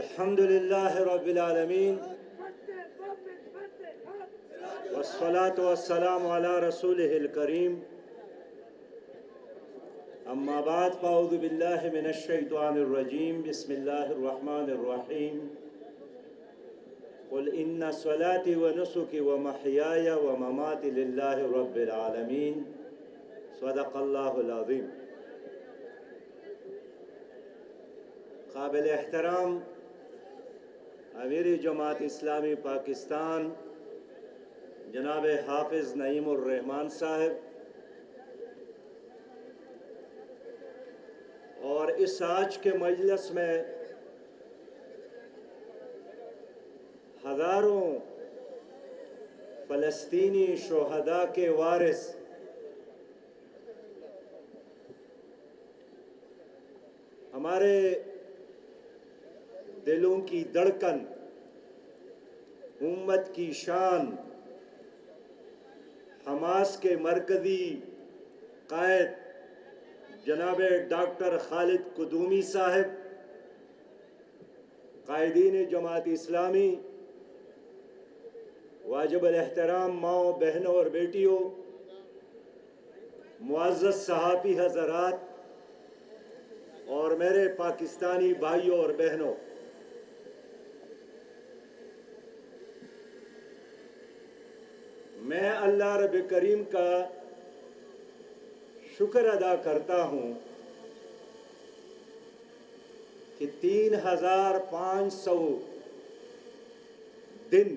الحمد لله رب العالمين والصلاة والسلام على رسوله الكريم أما بعد فأعوذ بالله من الشيطان الرجيم بسم الله الرحمن الرحيم قل إن صلاتي ونسكي ومحياي ومماتي لله رب العالمين صدق الله العظيم. قابل احترام امیر جماعت اسلامی پاکستان جناب حافظ نعیم الرحمان صاحب اور اس آج کے مجلس میں ہزاروں فلسطینی شہداء کے وارث ہمارے دلوں کی دھڑکن، امت کی شان، حماس کے مرکزی قائد جناب ڈاکٹر خالد قدومی صاحب، قائدین جماعت اسلامی، واجب الاحترام ماؤں، بہنوں اور بیٹیوں، معزز صحافی حضرات اور میرے پاکستانی بھائیوں اور بہنوں، میں اللہ رب کریم کا شکر ادا کرتا ہوں کہ 3500 دن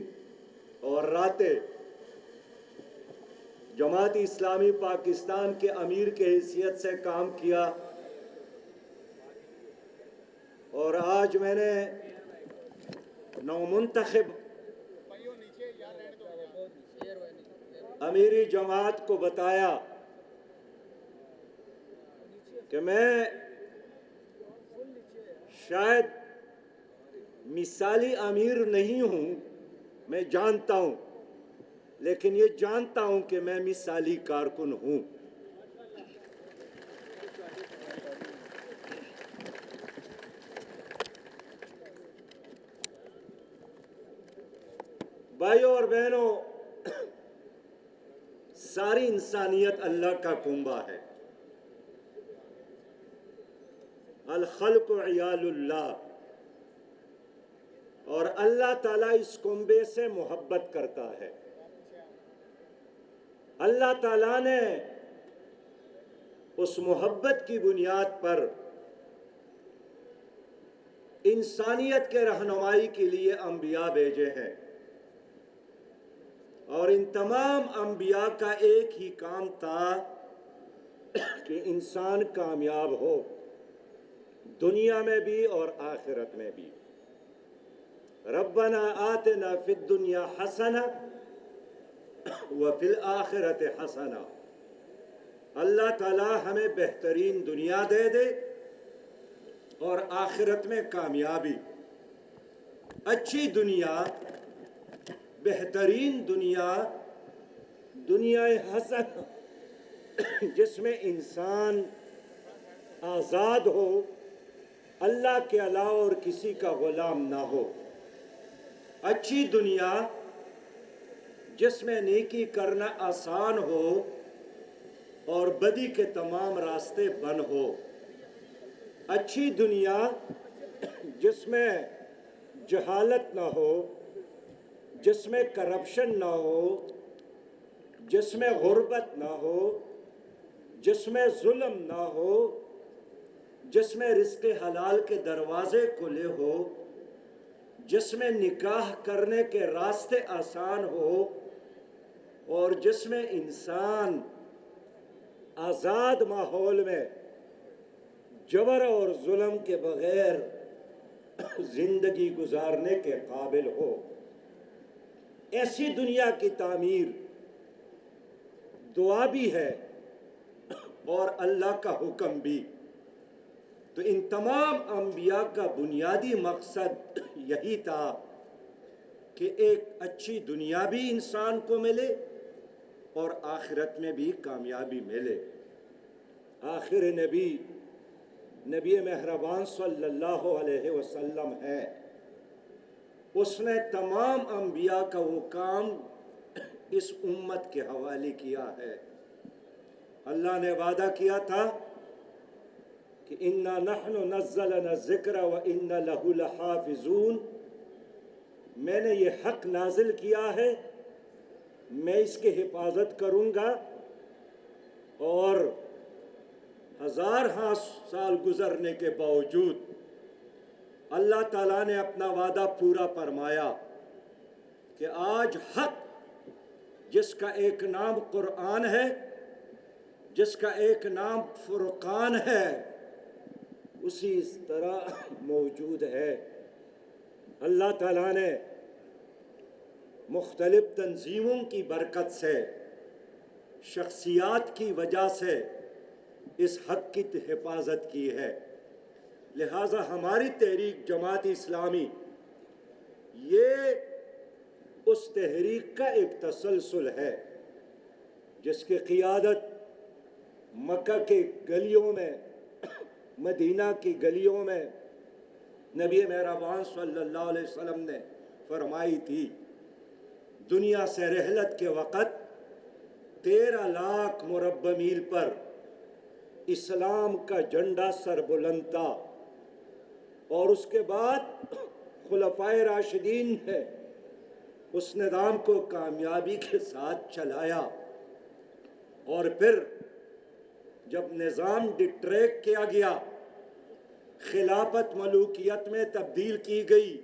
اور راتیں جماعت اسلامی پاکستان کے امیر کے حیثیت سے کام کیا، اور آج میں نے نومنتخب امیری جماعت کو بتایا کہ میں شاید مثالی امیر نہیں ہوں، میں جانتا ہوں، لیکن یہ جانتا ہوں کہ میں مثالی کارکن ہوں۔ بھائیوں اور بہنوں، ساری انسانیت اللہ کا کنبہ ہے۔ الخلق عیال اللہ، اور اللہ تعالیٰ اس کنبے سے محبت کرتا ہے۔ اللہ تعالیٰ نے اس محبت کی بنیاد پر انسانیت کے رہنمائی کے لیے انبیاء بھیجے ہیں، اور ان تمام انبیاء کا ایک ہی کام تھا کہ انسان کامیاب ہو، دنیا میں بھی اور آخرت میں بھی۔ ربنا آتنا فی الدنیا حسنہ وفی الآخرت حسنہ، اللہ تعالی ہمیں بہترین دنیا دے دے اور آخرت میں کامیابی۔ اچھی دنیا، بہترین دنیا، دنیا حسن، جس میں انسان آزاد ہو، اللہ کے علاوہ اور کسی کا غلام نہ ہو۔ اچھی دنیا جس میں نیکی کرنا آسان ہو اور بدی کے تمام راستے بند ہو۔ اچھی دنیا جس میں جہالت نہ ہو، جس میں کرپشن نہ ہو، جس میں غربت نہ ہو، جس میں ظلم نہ ہو، جس میں رزق حلال کے دروازے کھلے ہو، جس میں نکاح کرنے کے راستے آسان ہو، اور جس میں انسان آزاد ماحول میں جبر اور ظلم کے بغیر زندگی گزارنے کے قابل ہو۔ ایسی دنیا کی تعمیر دعا بھی ہے اور اللہ کا حکم بھی۔ تو ان تمام انبیاء کا بنیادی مقصد یہی تھا کہ ایک اچھی دنیا بھی انسان کو ملے اور آخرت میں بھی کامیابی ملے۔ آخر نبی مہربان صلی اللہ علیہ وسلم ہے، اس نے تمام انبیاء کا وہ کام اس امت کے حوالے کیا ہے۔ اللہ نے وعدہ کیا تھا کہ اِنَّا نَحْنُ نَزَّلْنَا الذِّكْرَ وَإِنَّا لَهُ لَحَافِظُونَ، میں نے یہ حق نازل کیا ہے، میں اس کی حفاظت کروں گا، اور ہزار سال گزرنے کے باوجود اللہ تعالیٰ نے اپنا وعدہ پورا فرمایا کہ آج حق جس کا ایک نام قرآن ہے، جس کا ایک نام فرقان ہے، اسی طرح موجود ہے۔ اللہ تعالیٰ نے مختلف تنظیموں کی برکت سے، شخصیات کی وجہ سے اس حق کی حفاظت کی ہے۔ لہٰذا ہماری تحریک جماعت اسلامی یہ اس تحریک کا ایک تسلسل ہے جس کی قیادت مکہ کے گلیوں میں، مدینہ کی گلیوں میں نبی مہربان صلی اللہ علیہ وسلم نے فرمائی تھی۔ دنیا سے رحلت کے وقت 13 لاکھ مربع میل پر اسلام کا جھنڈا سربلند تھا، اور اس کے بعد خلفائے راشدین نے اس نظام کو کامیابی کے ساتھ چلایا، اور پھر جب نظام ڈٹریک کیا گیا، خلافت ملوکیت میں تبدیل کی گئی،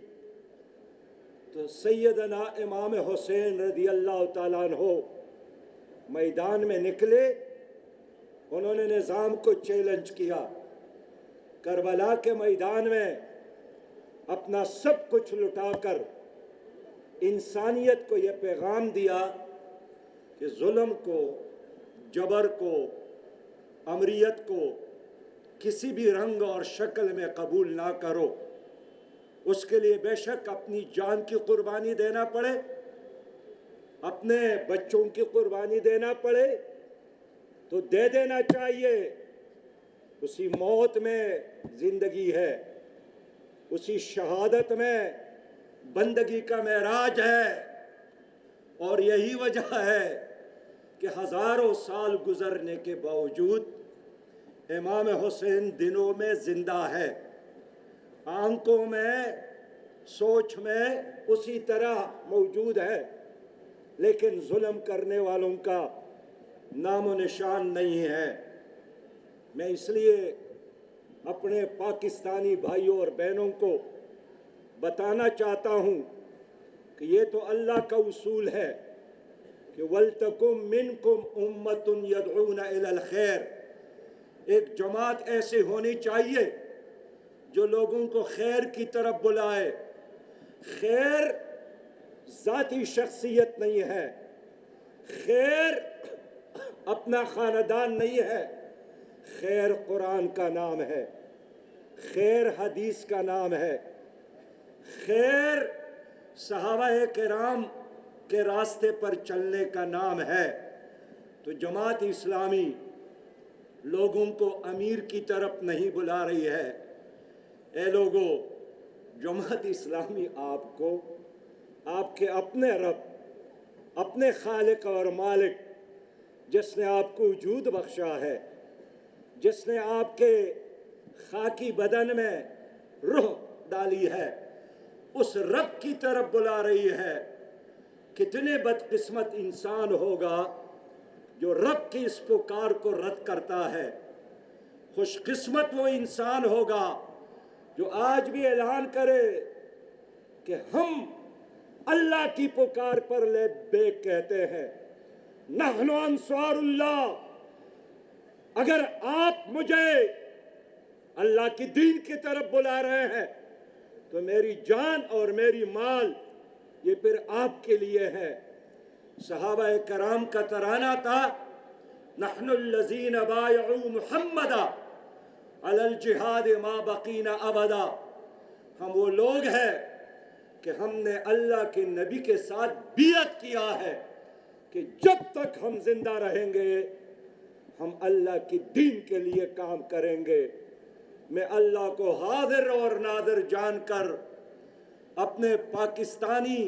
تو سیدنا امام حسین رضی اللہ تعالیٰ عنہ میدان میں نکلے، انہوں نے نظام کو چیلنج کیا، کربلا کے میدان میں اپنا سب کچھ لٹا کر انسانیت کو یہ پیغام دیا کہ ظلم کو، جبر کو، امریت کو کسی بھی رنگ اور شکل میں قبول نہ کرو، اس کے لیے بے شک اپنی جان کی قربانی دینا پڑے، اپنے بچوں کی قربانی دینا پڑے تو دے دینا چاہیے۔ اسی موت میں زندگی ہے، اسی شہادت میں بندگی کا معراج ہے، اور یہی وجہ ہے کہ ہزاروں سال گزرنے کے باوجود امام حسین دلوں میں زندہ ہے، آنکھوں میں، سوچ میں اسی طرح موجود ہے، لیکن ظلم کرنے والوں کا نام و نشان نہیں ہے۔ میں اس لیے اپنے پاکستانی بھائیوں اور بہنوں کو بتانا چاہتا ہوں کہ یہ تو اللہ کا اصول ہے کہ وَلْتَكُمْ مِنْكُمْ أُمَّةٌ يَدْعُونَ إِلَى الْخَيْرِ، ایک جماعت ایسی ہونی چاہیے جو لوگوں کو خیر کی طرف بلائے۔ خیر ذاتی شخصیت نہیں ہے، خیر اپنا خاندان نہیں ہے، خیر قرآن کا نام ہے، خیر حدیث کا نام ہے، خیر صحابہ کرام کے راستے پر چلنے کا نام ہے۔ تو جماعت اسلامی لوگوں کو امیر کی طرف نہیں بلا رہی ہے۔ اے لوگو، جماعت اسلامی آپ کو آپ کے اپنے رب، اپنے خالق اور مالک، جس نے آپ کو وجود بخشا ہے، جس نے آپ کے خاکی بدن میں روح ڈالی ہے، اس رب کی طرف بلا رہی ہے۔ کتنے بدقسمت انسان ہوگا جو رب کی اس پکار کو رد کرتا ہے، خوش قسمت وہ انسان ہوگا جو آج بھی اعلان کرے کہ ہم اللہ کی پکار پر لبیک کہتے ہیں، نحن انصار اللہ، اگر آپ مجھے اللہ کی دین کی طرف بلا رہے ہیں تو میری جان اور میری مال یہ پھر آپ کے لیے ہے۔ صحابہ کرام کا ترانہ تھا، نحن الذین بایعوا محمدا علی الجہاد ما بقینا ابدا، ہم وہ لوگ ہیں کہ ہم نے اللہ کے نبی کے ساتھ بیعت کیا ہے کہ جب تک ہم زندہ رہیں گے ہم اللہ کی دین کے لیے کام کریں گے۔ میں اللہ کو حاضر اور ناظر جان کر اپنے پاکستانی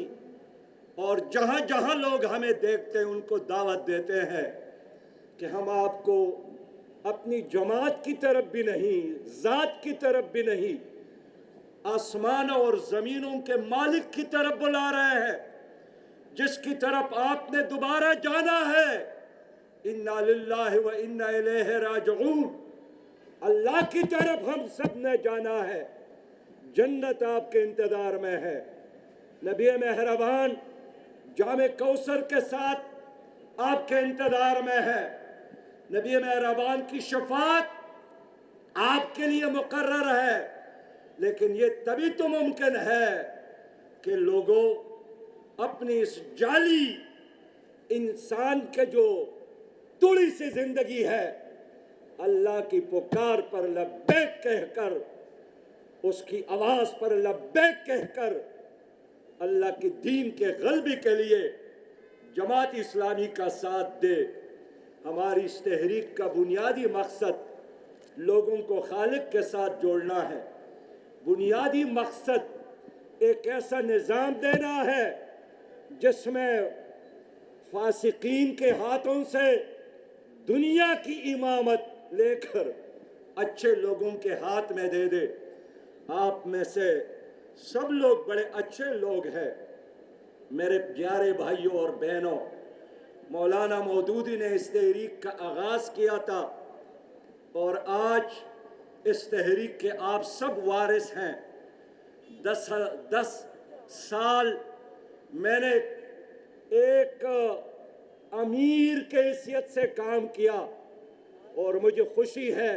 اور جہاں جہاں لوگ ہمیں دیکھتے ہیں ان کو دعوت دیتے ہیں کہ ہم آپ کو اپنی جماعت کی طرف بھی نہیں، ذات کی طرف بھی نہیں، آسمانوں اور زمینوں کے مالک کی طرف بلا رہے ہیں، جس کی طرف آپ نے دوبارہ جانا ہے۔ اِنَّا لِلَّهِ وَإِنَّا إِلَيْهِ رَاجِعُونَ، اللہ کی طرف ہم سب نے جانا ہے، جنت آپ کے انتظار میں ہے۔ نبی مہربان جام کوثر کے ساتھ آپ کے انتظار میں ہے، نبی مہربان کی شفاعت آپ کے لیے مقرر ہے، لیکن یہ تبھی تو ممکن ہے کہ لوگوں اپنی اس جعلی انسان کے جو تھوڑی سی زندگی ہے، اللہ کی پکار پر لبیک کہہ کر، اس کی آواز پر لبیک کہہ کر اللہ کی دین کے غلبے کے لیے جماعت اسلامی کا ساتھ دے۔ ہماری اس تحریک کا بنیادی مقصد لوگوں کو خالق کے ساتھ جوڑنا ہے، بنیادی مقصد ایک ایسا نظام دینا ہے جس میں فاسقین کے ہاتھوں سے دنیا کی امامت لے کر اچھے لوگوں کے ہاتھ میں دے دے۔ آپ میں سے سب لوگ بڑے اچھے لوگ ہیں، میرے پیارے بھائیوں اور بہنوں۔ مولانا مودودی نے اس تحریک کا آغاز کیا تھا اور آج اس تحریک کے آپ سب وارث ہیں۔ 10 سال میں نے ایک امیر کے حیثیت سے کام کیا اور مجھے خوشی ہے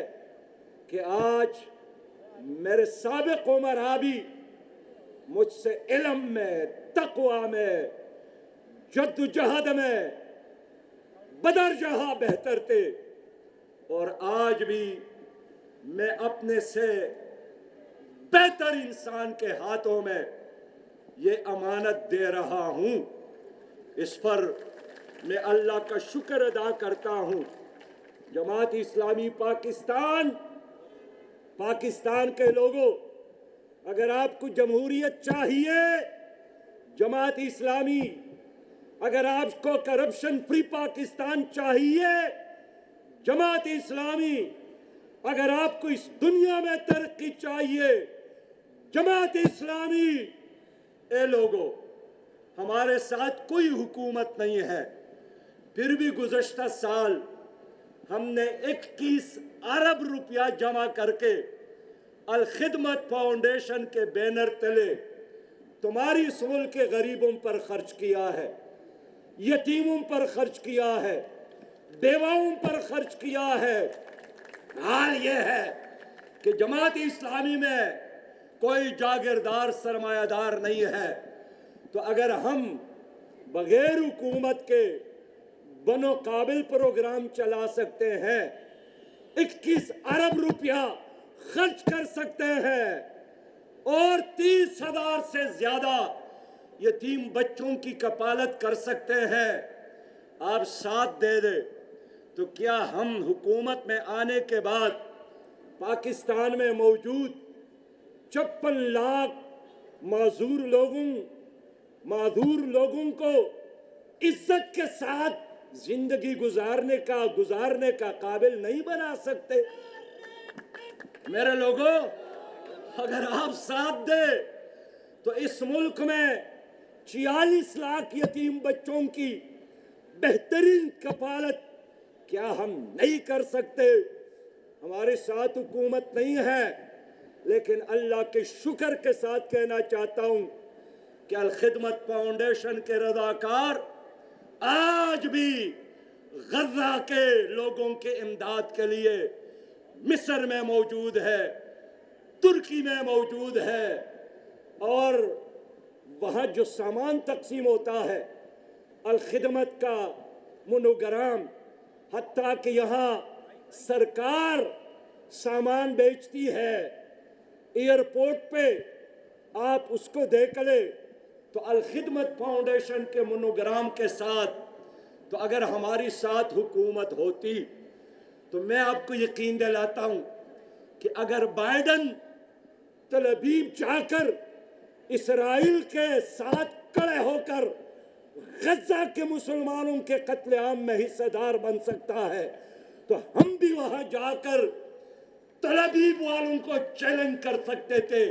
کہ آج میرے سابق عمرا بھی مجھ سے علم میں، تقوی میں، جدوجہد میں بدرجہ بہتر تھے، اور آج بھی میں اپنے سے بہتر انسان کے ہاتھوں میں یہ امانت دے رہا ہوں۔ اس پر میں اللہ کا شکر ادا کرتا ہوں۔ جماعت اسلامی پاکستان کے لوگوں، اگر آپ کو جمہوریت چاہیے، جماعت اسلامی، اگر آپ کو کرپشن فری پاکستان چاہیے، جماعت اسلامی، اگر آپ کو اس دنیا میں ترقی چاہیے، جماعت اسلامی۔ اے لوگوں، ہمارے ساتھ کوئی حکومت نہیں ہے، پھر بھی گزشتہ سال ہم نے 21 ارب روپیہ جمع کر کے الخدمت فاؤنڈیشن کے بینر تلے تمہاری اس ملک کے غریبوں پر خرچ کیا ہے، یتیموں پر خرچ کیا ہے، بیواؤں پر خرچ کیا ہے۔ حال یہ ہے کہ جماعت اسلامی میں کوئی جاگیردار سرمایہ دار نہیں ہے، تو اگر ہم بغیر حکومت کے بنو قابل پروگرام چلا سکتے ہیں، 21 ارب روپیہ خرچ کر سکتے ہیں اور 30,000 سے زیادہ یتیم بچوں کی کفالت کر سکتے ہیں، آپ ساتھ دے دیں، تو کیا ہم حکومت میں آنے کے بعد پاکستان میں موجود 56 لاکھ معذور لوگوں کو عزت کے ساتھ زندگی گزارنے کا قابل نہیں بنا سکتے؟ میرے لوگوں، اگر آپ ساتھ دیں تو اس ملک میں 46 لاکھ یتیم بچوں کی بہترین کفالت کیا ہم نہیں کر سکتے؟ ہمارے ساتھ حکومت نہیں ہے، لیکن اللہ کے شکر کے ساتھ کہنا چاہتا ہوں کہ الخدمت فاؤنڈیشن کے رضاکار آج بھی غزہ کے لوگوں کے امداد کے لیے مصر میں موجود ہے، ترکی میں موجود ہے، اور وہاں جو سامان تقسیم ہوتا ہے، الخدمت کا مونوگرام، حتیٰ کہ یہاں سرکار سامان بیچتی ہے، ایئرپورٹ پہ آپ اس کو دیکھ لیں تو الخدمت فاؤنڈیشن کے مونوگرام کے ساتھ، تو اگر ہماری ساتھ حکومت ہوتی تو میں آپ کو یقین دلاتا ہوں کہ اگر بائیڈن تل ابیب جا کر اسرائیل کے ساتھ کڑے ہو کر غزہ کے مسلمانوں کے قتل عام میں حصہ دار بن سکتا ہے تو ہم بھی وہاں جا کر تل ابیب والوں کو چیلنج کر سکتے تھے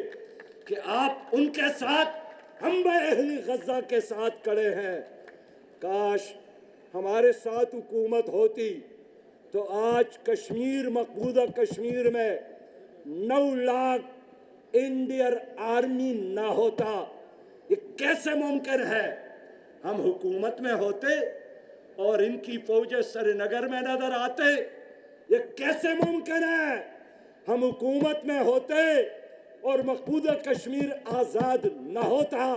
کہ آپ ان کے ساتھ، ہم بھی اہل غزہ کے ساتھ کڑے ہیں۔ کاش ہمارے ساتھ حکومت ہوتی تو آج کشمیر، مقبوضہ کشمیر میں 9 لاکھ انڈین آرمی نہ ہوتا۔ یہ کیسے ممکن ہے؟ ہم حکومت میں ہوتے اور ان کی فوجیں سری نگر میں نظر آتے، یہ کیسے ممکن ہے؟ ہم حکومت میں ہوتے اور مقبوضہ کشمیر آزاد نہ ہوتا۔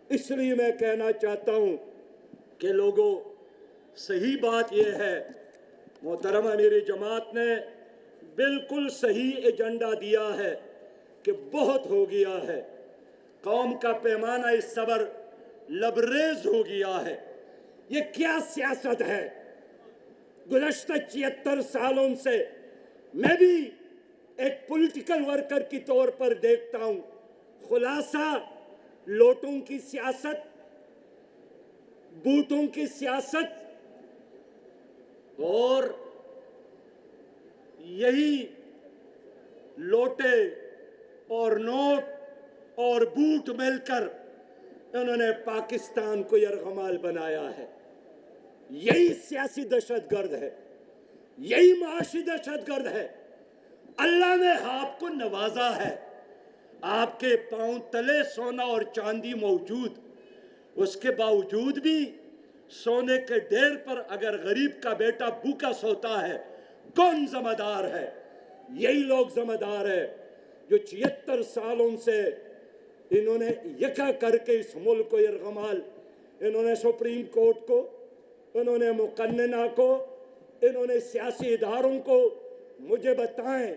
اس لیے میں کہنا چاہتا ہوں کہ لوگوں، صحیح بات یہ ہے، محترم امیر جماعت نے بالکل صحیح ایجنڈا دیا ہے کہ بہت ہو گیا ہے، قوم کا پیمانہ اس صبر لبریز ہو گیا ہے۔ یہ کیا سیاست ہے؟ گزشتہ 76 سالوں سے میں بھی ایک پولیٹیکل ورکر کی طور پر دیکھتا ہوں، خلاصہ لوٹوں کی سیاست، بوٹوں کی سیاست، اور یہی لوٹے اور نوٹ اور بوٹ مل کر انہوں نے پاکستان کو یرغمال بنایا ہے۔ یہی سیاسی دہشت گرد ہے، یہی معاشی دہشت گرد ہے۔ اللہ نے آپ کو نوازا ہے، آپ کے پاؤں تلے سونا اور چاندی موجود، اس کے باوجود بھی سونے کے ڈھیر پر اگر غریب کا بیٹا بھوکا سوتا ہے، کون ذمہ دار ہے؟ یہی لوگ ذمہ دار ہے جو 76 سالوں سے انہوں نے یکا کر کے اس ملک کو یرغمال، انہوں نے سپریم کورٹ کو، انہوں نے مقننہ کو، انہوں نے سیاسی اداروں کو، مجھے بتائیں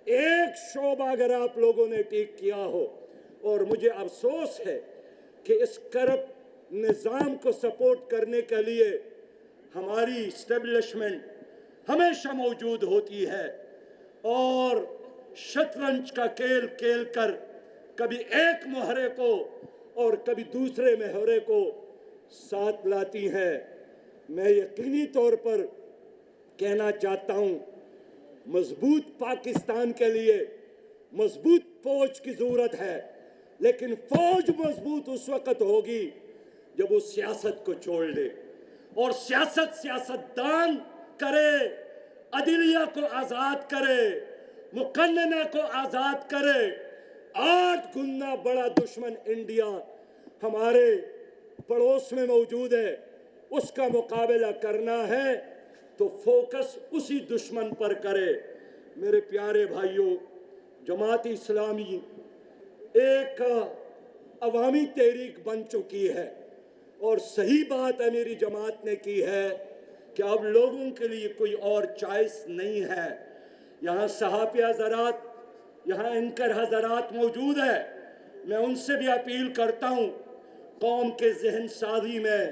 ایک شعبہ اگر آپ لوگوں نے ٹھیک کیا ہو۔ اور مجھے افسوس ہے کہ اس کرپٹ نظام کو سپورٹ کرنے کے لیے ہماری اسٹیبلشمنٹ ہمیشہ موجود ہوتی ہے اور شطرنج کا کھیل کھیل کر کبھی ایک مہرے کو اور کبھی دوسرے مہرے کو ساتھ لاتی ہیں۔ میں یقینی طور پر کہنا چاہتا ہوں، مضبوط پاکستان کے لیے مضبوط فوج کی ضرورت ہے، لیکن فوج مضبوط اس وقت ہوگی جب وہ سیاست کو چھوڑ دے، اور سیاستدان کرے، عدلیہ کو آزاد کرے، مقننہ کو آزاد کرے۔ 8 گنا بڑا دشمن انڈیا ہمارے پڑوس میں موجود ہے، اس کا مقابلہ کرنا ہے تو فوکس اسی دشمن پر کرے۔ میرے پیارے بھائیوں، جماعت اسلامی ایک عوامی تحریک بن چکی ہے، اور صحیح بات ہے میری جماعت نے کی ہے کہ اب لوگوں کے لیے کوئی اور چوائس نہیں ہے۔ یہاں صحافی حضرات، یہاں اینکر حضرات موجود ہیں، میں ان سے بھی اپیل کرتا ہوں قوم کے ذہن سازی میں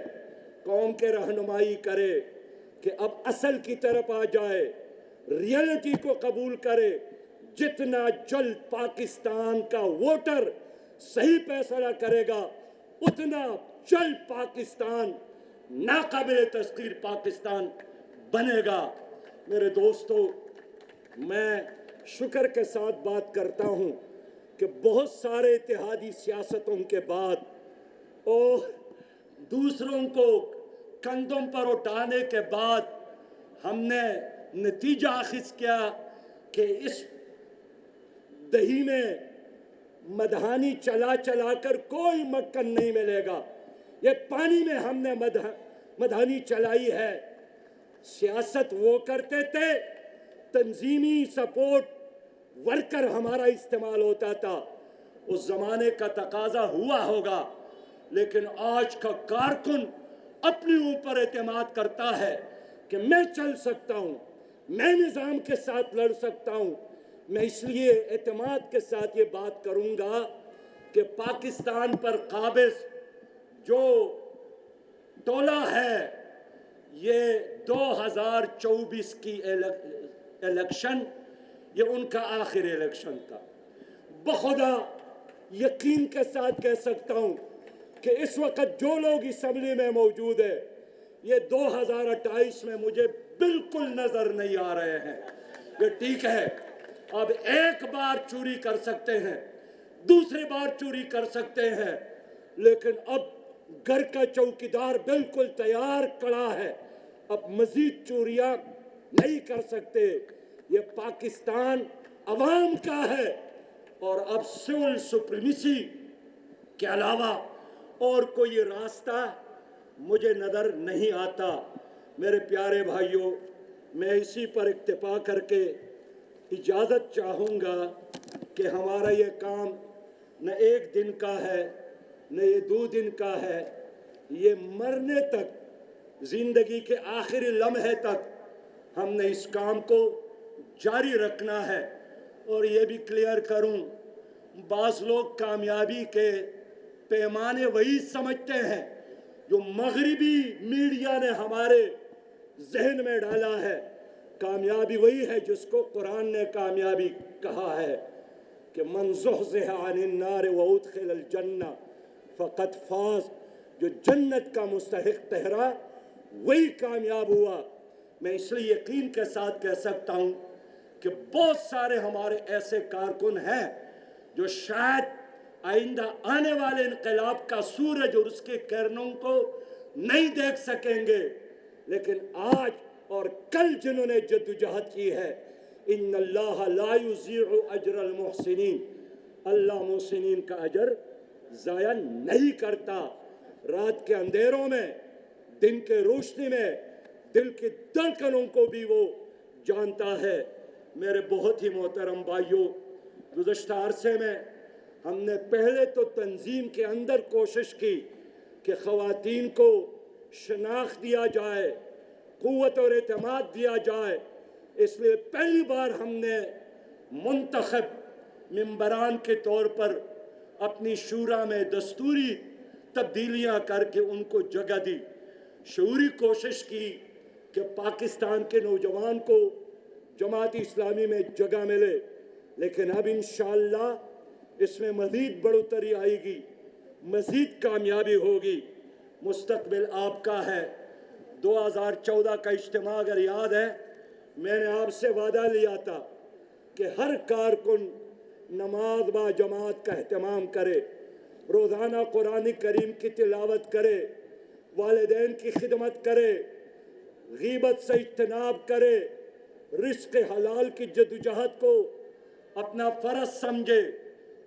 قوم کے رہنمائی کرے کہ اب اصل کی طرف آ جائے، ریئلٹی کو قبول کرے۔ جتنا جلد پاکستان کا ووٹر صحیح فیصلہ کرے گا، اتنا جلد پاکستان ناقابل تسخیر پاکستان بنے گا۔ میرے دوستو، میں شکر کے ساتھ بات کرتا ہوں کہ بہت سارے اتحادی سیاستوں کے بعد اور دوسروں کو کندھوں پر اٹھانے کے بعد ہم نے نتیجہ اخذ کیا کہ اس دہی میں مدھانی چلا چلا کر کوئی مکن نہیں ملے گا۔ یہ پانی میں ہم نے مدھانی چلائی ہے۔ سیاست وہ کرتے تھے، تنظیمی سپورٹ ورکر ہمارا استعمال ہوتا تھا، اس زمانے کا تقاضا ہوا ہوگا، لیکن آج کا کارکن اپنے اوپر اعتماد کرتا ہے کہ میں چل سکتا ہوں، میں نظام کے ساتھ لڑ سکتا ہوں۔ میں اس لیے اعتماد کے ساتھ یہ بات کروں گا کہ پاکستان پر قابض جو ٹولہ ہے، یہ 2024 کی الیکشن، یہ ان کا آخری الیکشن تھا۔ بخدا یقین کے ساتھ کہہ سکتا ہوں کہ اس وقت جو لوگ اسمبلی میں موجود ہیں یہ 2028 میں مجھے بالکل نظر نہیں آ رہے ہیں۔ یہ ٹھیک ہے، اب ایک بار چوری کر سکتے ہیں، دوسری بار چوری کر سکتے ہیں، لیکن اب گھر کا چوکیدار بالکل تیار کھڑا ہے، اب مزید چوریاں نہیں کر سکتے۔ یہ پاکستان عوام کا ہے، اور اب سول سپریمیسی کے علاوہ اور کوئی راستہ مجھے نظر نہیں آتا۔ میرے پیارے بھائیوں، میں اسی پر اکتفا کر کے اجازت چاہوں گا کہ ہمارا یہ کام نہ ایک دن کا ہے نہ یہ 2 دن کا ہے، یہ مرنے تک، زندگی کے آخری لمحے تک ہم نے اس کام کو جاری رکھنا ہے۔ اور یہ بھی کلیئر کروں، بعض لوگ کامیابی کے پیمانے وہی سمجھتے ہیں جو مغربی میڈیا نے ہمارے ذہن میں ڈالا ہے۔ کامیابی وہی ہے جس کو قرآن نے کامیابی کہا ہے کہ من زحزح عن النار وادخل الجنہ فقد فاز، جو جنت کا مستحق ٹھہرا وہی کامیاب ہوا۔ میں اس لیے یقین کے ساتھ کہہ سکتا ہوں کہ بہت سارے ہمارے ایسے کارکن ہیں جو شاید آئندہ آنے والے انقلاب کا سورج اور اس کے کرنوں کو نہیں دیکھ سکیں گے، لیکن آج اور کل جنہوں نے جدوجہد کی ہے، ان اللہ لا یضیع اجر المحسنین، اللہ محسنین کا اجر ضائع نہیں کرتا۔ رات کے اندھیروں میں، دن کے روشنی میں، دل کی دھڑکنوں کو بھی وہ جانتا ہے۔ میرے بہت ہی محترم بھائیوں، گزشتہ عرصے میں ہم نے پہلے تو تنظیم کے اندر کوشش کی کہ خواتین کو شناخت دیا جائے، قوت اور اعتماد دیا جائے، اس لیے پہلی بار ہم نے منتخب ممبران کے طور پر اپنی شورا میں دستوری تبدیلیاں کر کے ان کو جگہ دی۔ شعوری کوشش کی کہ پاکستان کے نوجوان کو جماعت اسلامی میں جگہ ملے، لیکن اب انشاءاللہ اس میں مزید بڑھوتری آئے گی، مزید کامیابی ہوگی۔ مستقبل آپ کا ہے۔ 2014 کا اجتماع اگر یاد ہے، میں نے آپ سے وعدہ لیا تھا کہ ہر کارکن نماز با جماعت کا اہتمام کرے، روزانہ قرآن کریم کی تلاوت کرے، والدین کی خدمت کرے، غیبت سے اجتناب کرے، رزق حلال کی جدوجہد کو اپنا فرض سمجھے،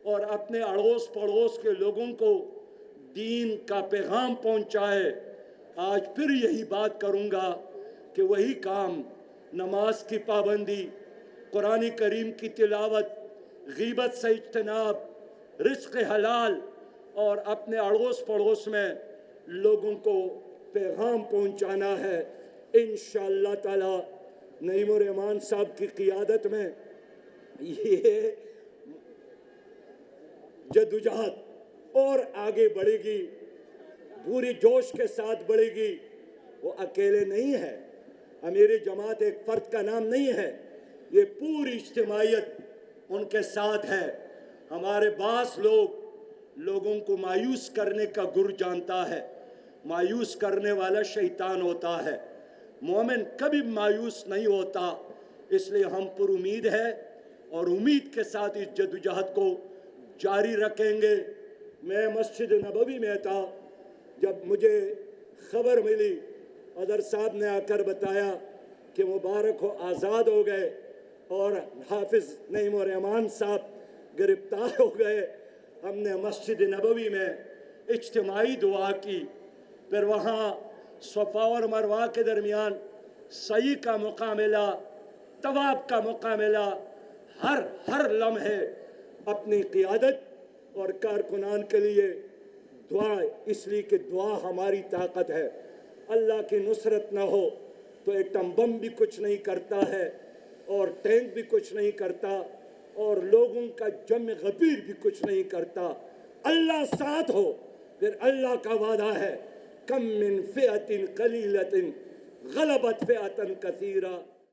اور اپنے اڑوس پڑوس کے لوگوں کو دین کا پیغام پہنچائے۔ آج پھر یہی بات کروں گا کہ وہی کام، نماز کی پابندی، قرآن کریم کی تلاوت، غیبت سے اجتناب، رزق حلال، اور اپنے اڑوس پڑوس میں لوگوں کو پیغام پہنچانا ہے۔ انشاءاللہ تعالی نعیم الرحمان صاحب کی قیادت میں یہ جدوجہد اور آگے بڑھے گی، پوری جوش کے ساتھ بڑھے گی۔ وہ اکیلے نہیں ہے، امیر جماعت ایک فرد کا نام نہیں ہے، یہ پوری اجتماعیت ان کے ساتھ ہے۔ ہمارے بعض لوگوں کو مایوس کرنے کا گر جانتا ہے، مایوس کرنے والا شیطان ہوتا ہے، مومن کبھی مایوس نہیں ہوتا۔ اس لیے ہم پر امید ہے اور امید کے ساتھ اس جدوجہد کو جاری رکھیں گے۔ میں مسجد نبوی میں تھا جب مجھے خبر ملی، حضرت صاحب نے آ کر بتایا کہ مبارک ہو آزاد ہو گئے اور حافظ نعیم الرحمان صاحب گرفتار ہو گئے۔ ہم نے مسجد نبوی میں اجتماعی دعا کی، پھر وہاں صفا اور مروہ کے درمیان سعی کا موقع ملا، طواف کا موقع ملا۔ ہر لمحے اپنی قیادت اور کارکنان کے لیے دعا، اس لیے کہ دعا ہماری طاقت ہے۔ اللہ کی نصرت نہ ہو تو ایٹم بم بھی کچھ نہیں کرتا ہے، اور ٹینک بھی کچھ نہیں کرتا، اور لوگوں کا جمع غفیر بھی کچھ نہیں کرتا۔ اللہ ساتھ ہو پھر اللہ کا وعدہ ہے، کم من فئۃ قلیلۃ غلبت فئۃ کثیرہ۔